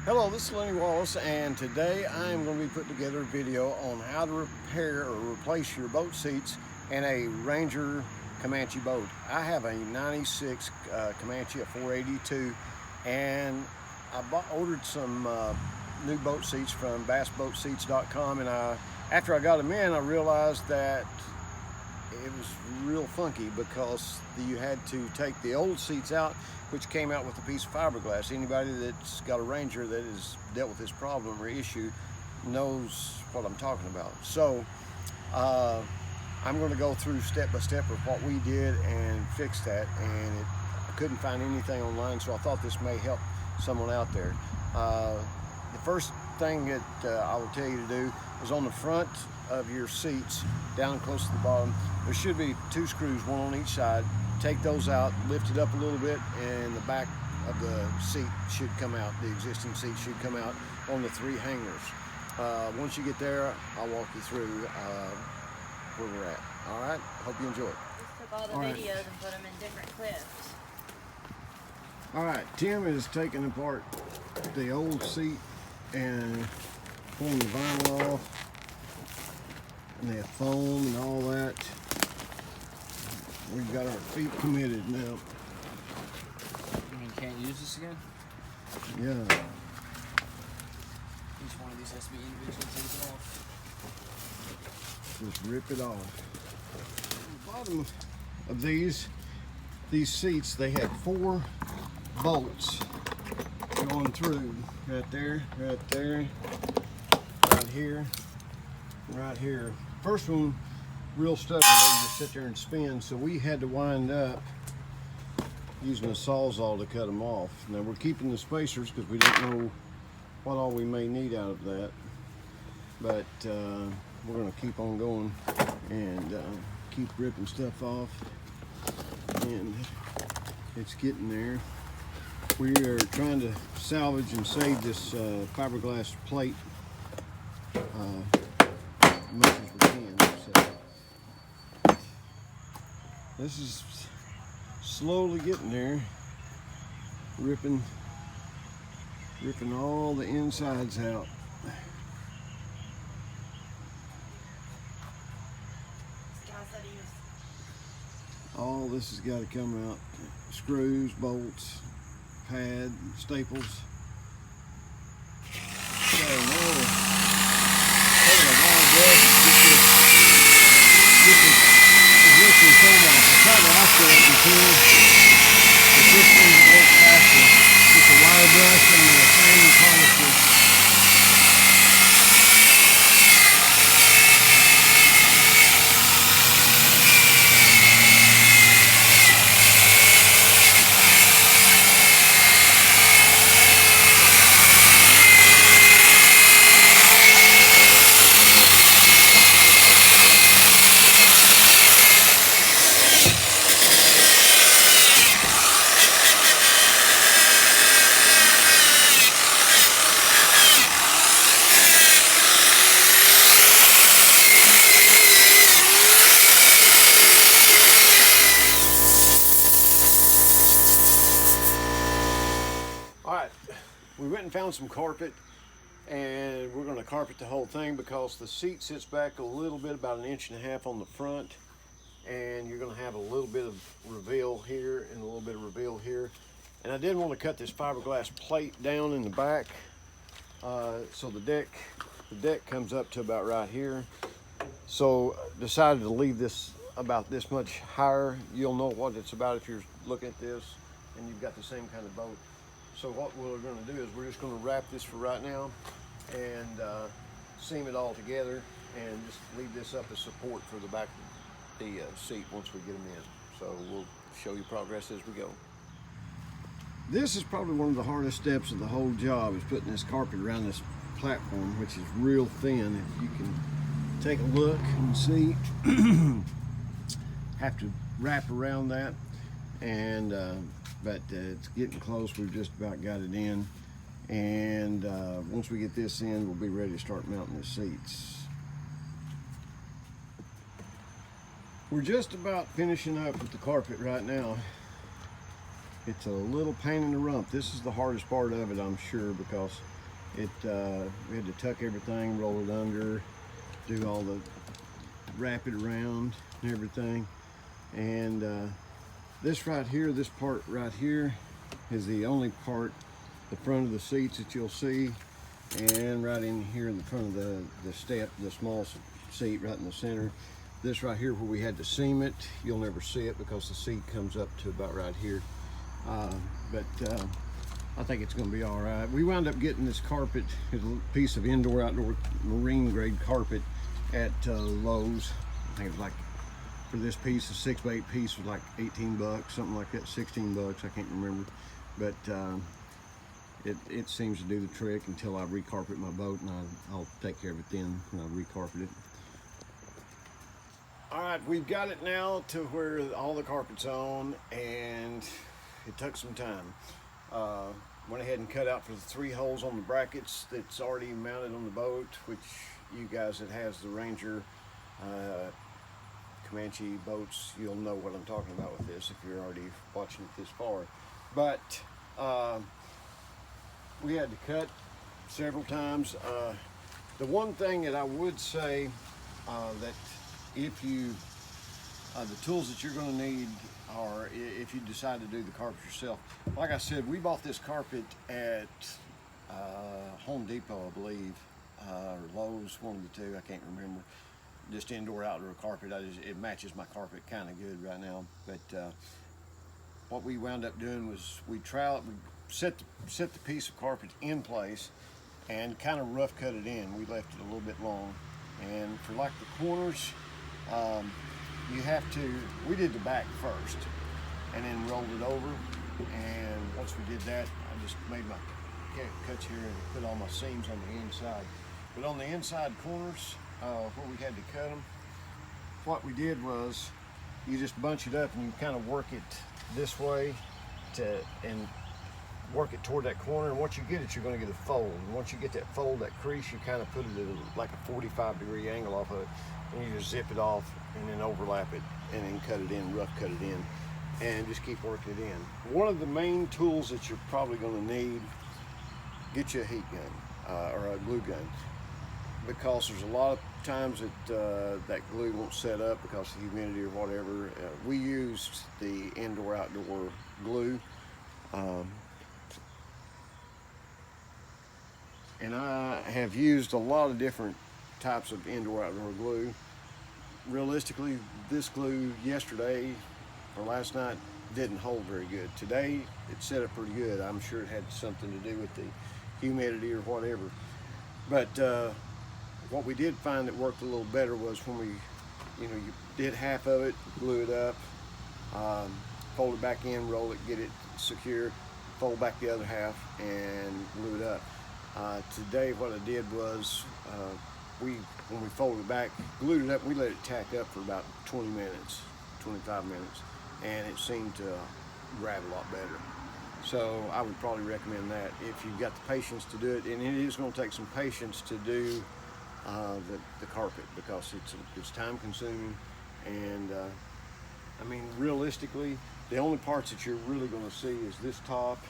Hello, this is Lenny Wallace, and today I am going to be putting together a video on how to repair or replace your boat seats in a Ranger Comanche boat. I have a 96 Comanche, a 482, and I ordered some new boat seats from bassboatseats.com, and after I got them in, I realized that it was real funky because you had to take the old seats out, which came out with a piece of fiberglass. Anybody that's got a Ranger that has dealt with this problem or issue knows what I'm talking about. So I'm going to go through step by step of what we did and fix that, and I couldn't find anything online, so I thought this may help someone out there. The first thing that I will tell you to do is on the front of your seats, down close to the bottom, there should be 2 screws, one on each side. Take those out, lift it up a little bit, and the back of the seat should come out. The existing seat should come out on the 3 hangers. Once you get there, I'll walk you through where we're at. All right, hope you enjoy it. Just took all the videos and put them in different clips. All right, Tim is taking apart the old seat and pulling the vinyl off, and the foam and all that. We've got our feet committed now. You mean can't use this again? Yeah. Each one of these has to be individually taken off. Just rip it off. At the bottom of these seats, they had 4 bolts going through. Right there, right here, right here. First one, real stubborn, they just sit there and spin, so we had to wind up using a sawzall to cut them off. Now we're keeping the spacers because we don't know what all we may need out of that, but we're going to keep on going and keep ripping stuff off, and it's getting there. We are trying to salvage and save this fiberglass plate as much as we can. So this is slowly getting there, ripping all the insides out. All this has got to come out. Screws, bolts, pad, staples. So now we're taking a long brush to get this existing foam off. I tried to isolate the tool, but this thing works faster. Just a wire brush and the same polisher. We went and found some carpet, and we're going to carpet the whole thing because the seat sits back a little bit, about 1.5 inches on the front, and you're going to have a little bit of reveal here and a little bit of reveal here. And I didn't want to cut this fiberglass plate down in the back, so the deck comes up to about right here. So decided to leave this about this much higher. You'll know what it's about if you're looking at this and you've got the same kind of boat. So what we're going to do is we're just going to wrap this for right now and seam it all together and just leave this up as support for the back of the seat once we get them in. So we'll show you progress as we go. This is probably one of the hardest steps of the whole job, is putting this carpet around this platform, which is real thin. If you can take a look and see, have to wrap around that, and but it's getting close. We've just about got it in, and once we get this in, we'll be ready to start mounting the seats. We're just about finishing up with the carpet right now. It's a little pain in the rump. This is the hardest part of it, I'm sure, because We had to tuck everything, roll it under, do all the wrap it around and everything. And this right here, this part right here is the only part, the front of the seats that you'll see, and right in here in the front of the step, the small seat right in the center. This right here where we had to seam it, you'll never see it because the seat comes up to about right here. But I think it's going to be all right. We wound up getting this carpet, a piece of indoor-outdoor marine grade carpet at Lowe's. I think it was like, for this piece, a 6x8 piece was like 18 bucks, something like that, 16 bucks, I can't remember. But it seems to do the trick until I recarpet my boat, and I'll take care of it then when I recarpet it. All right, we've got it now to where all the carpet's on, and it took some time. Went ahead and cut out for the 3 holes on the brackets that's already mounted on the boat, which you guys that has the Ranger Comanche boats, you'll know what I'm talking about with this if you're already watching it this far. But we had to cut several times. The one thing that I would say that if you, the tools that you're going to need are, if you decide to do the carpet yourself. Like I said, we bought this carpet at Home Depot, I believe, or Lowe's, one of the two, I can't remember. Just indoor-outdoor carpet. It matches my carpet kind of good right now. But what we wound up doing was we set the piece of carpet in place and kind of rough cut it in. We left it a little bit long. And for like the corners, you have to, we did the back first and then rolled it over. And once we did that, I just made my cuts here and put all my seams on the inside. But on the inside corners, where we had to cut them, what we did was you just bunch it up and you kind of work it this way and work it toward that corner, and once you get it, you're going to get a fold. And once you get that fold, that crease, you kind of put it at like a 45-degree angle off of it, and you just zip it off and then overlap it and then cut it in, rough cut it in, and just keep working it in. One of the main tools that you're probably going to need, get you a heat gun or a glue gun, because there's a lot of times that that glue won't set up because of humidity or whatever. We used the indoor-outdoor glue. And I have used a lot of different types of indoor-outdoor glue. Realistically, this glue yesterday or last night didn't hold very good. Today, it set up pretty good. I'm sure it had something to do with the humidity or whatever. But what we did find that worked a little better was when we, you did half of it, glue it up, fold it back in, roll it, get it secure, fold back the other half, and glue it up. Today what I did was, when we folded it back, glued it up, we let it tack up for about 20 minutes, 25 minutes, and it seemed to grab a lot better. So I would probably recommend that if you've got the patience to do it, and it is going to take some patience to do the carpet, because it's time consuming, and I mean, realistically, the only parts that you're really going to see is this top,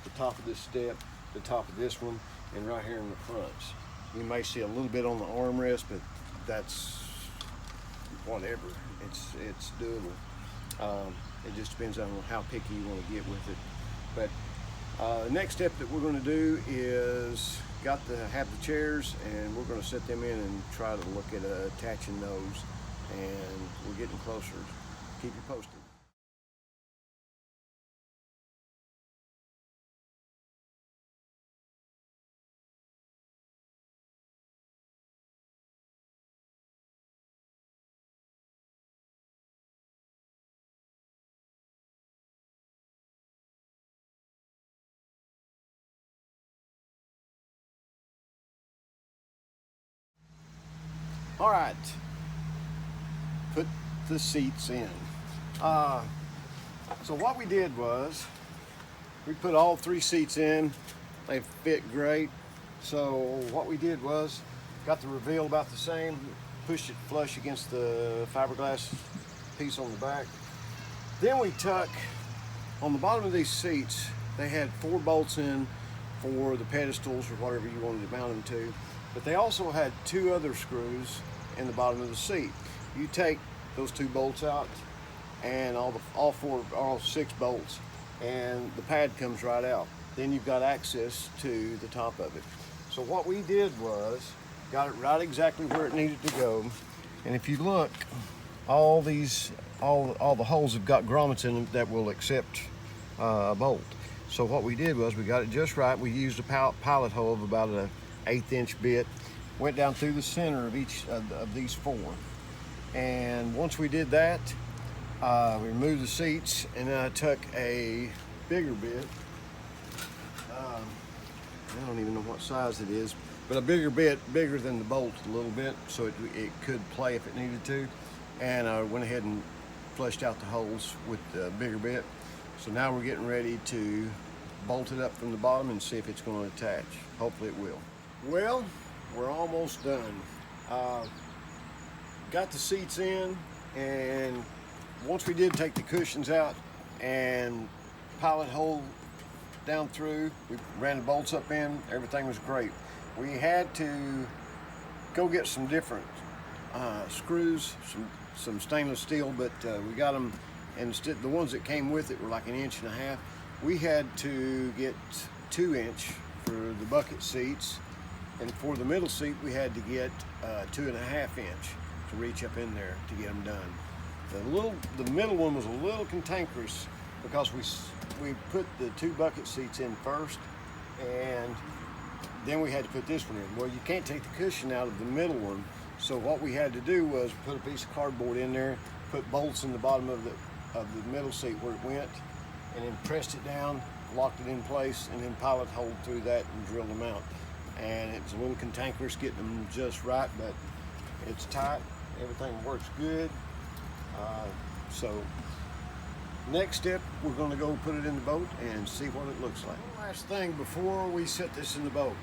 the top of this step, the top of this one, and right here in the fronts. You may see a little bit on the armrest, but that's whatever. It's doable. It just depends on how picky you want to get with it. But the next step that we're going to do is have the chairs, and we're going to set them in and try to look at attaching those, and we're getting closer. Keep you posted. All right, put the seats in. So what we did was we put all 3 seats in. They fit great. So what we did was got the reveal about the same, pushed it flush against the fiberglass piece on the back. Then we tuck on the bottom of these seats. They had 4 bolts in for the pedestals or whatever you wanted to mount them to. But they also had 2 other screws in the bottom of the seat. You take those 2 bolts out and all 6 bolts, and the pad comes right out. Then you've got access to the top of it. So what we did was got it right exactly where it needed to go. And if you look, all the holes have got grommets in them that will accept a bolt. So what we did was we got it just right. We used a pilot hole of about an 1/8 inch bit, went down through the center of each of these 4. And once we did that, we removed the seats, and then I took a bigger bit. I don't even know what size it is, but a bigger bit, bigger than the bolt a little bit, so it could play if it needed to. And I went ahead and flushed out the holes with the bigger bit. So now we're getting ready to bolt it up from the bottom and see if it's going to attach. Hopefully it will. Well, we're almost done. Got the seats in, and once we did take the cushions out and pilot hole down through, we ran the bolts up in, everything was great. We had to go get some different screws, some stainless steel, but we got them, and the ones that came with it were like 1.5 inches. We had to get 2 inch for the bucket seats, and for the middle seat we had to get 2.5 inch to reach up in there to get them done. The middle one was a little cantankerous because we put the 2 bucket seats in first, and then we had to put this one in. Well, you can't take the cushion out of the middle one, so what we had to do was put a piece of cardboard in there, put bolts in the bottom of the middle seat where it went, and then pressed it down, locked it in place, and then pilot holed through that and drilled them out. And it's a little cantankerous getting them just right, but it's tight. Everything works good. So next step, we're going to go put it in the boat and see what it looks like. Last thing before we set this in the boat,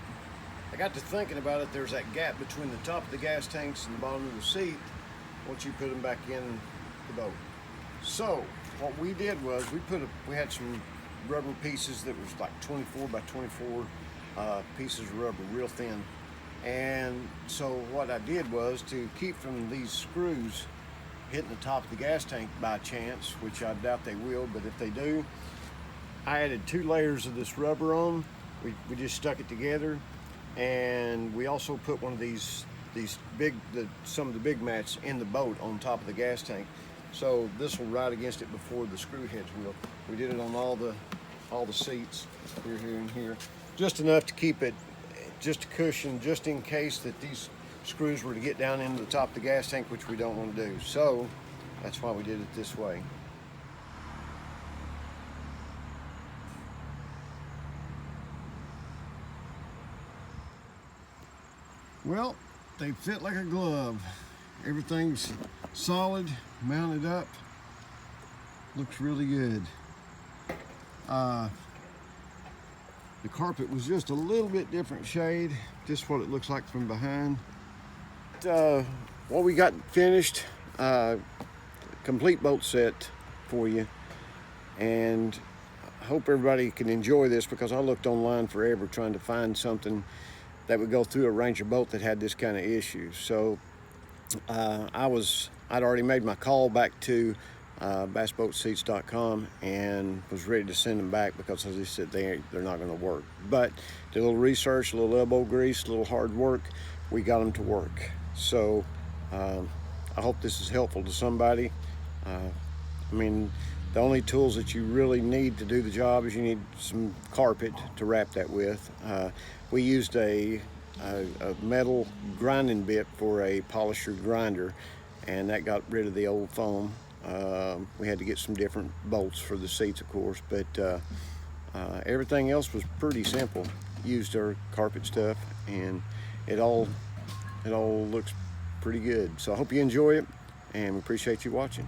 I got to thinking about it. There's that gap between the top of the gas tanks and the bottom of the seat once you put them back in the boat. So what we did was we had some rubber pieces that was like 24 by 24 pieces of rubber, real thin. And so what I did was, to keep from these screws hitting the top of the gas tank by chance, which I doubt they will, but if they do, I added 2 layers of this rubber on. We just stuck it together, and we also put one of these some of the big mats in the boat on top of the gas tank. So this will ride against it before the screw heads will. We did it on all the seats here and here, just enough to keep it just a cushion, just in case that these screws were to get down into the top of the gas tank, which we don't want to do. So that's why we did it this way. Well, they fit like a glove. Everything's solid, mounted up. Looks really good. The carpet was just a little bit different shade, just what it looks like from behind. What we got finished, complete boat set for you, and I hope everybody can enjoy this, because I looked online forever trying to find something that would go through a Ranger boat that had this kind of issue. So I'd already made my call back to bassboatseats.com and was ready to send them back, because as they said, they're not going to work. But did a little research, a little elbow grease, a little hard work, we got them to work. So I hope this is helpful to somebody. I mean, the only tools that you really need to do the job is you need some carpet to wrap that with. We used a metal grinding bit for a polisher grinder, and that got rid of the old foam. We had to get some different bolts for the seats, of course, but everything else was pretty simple. Used our carpet stuff, and it all looks pretty good. So I hope you enjoy it, and we appreciate you watching.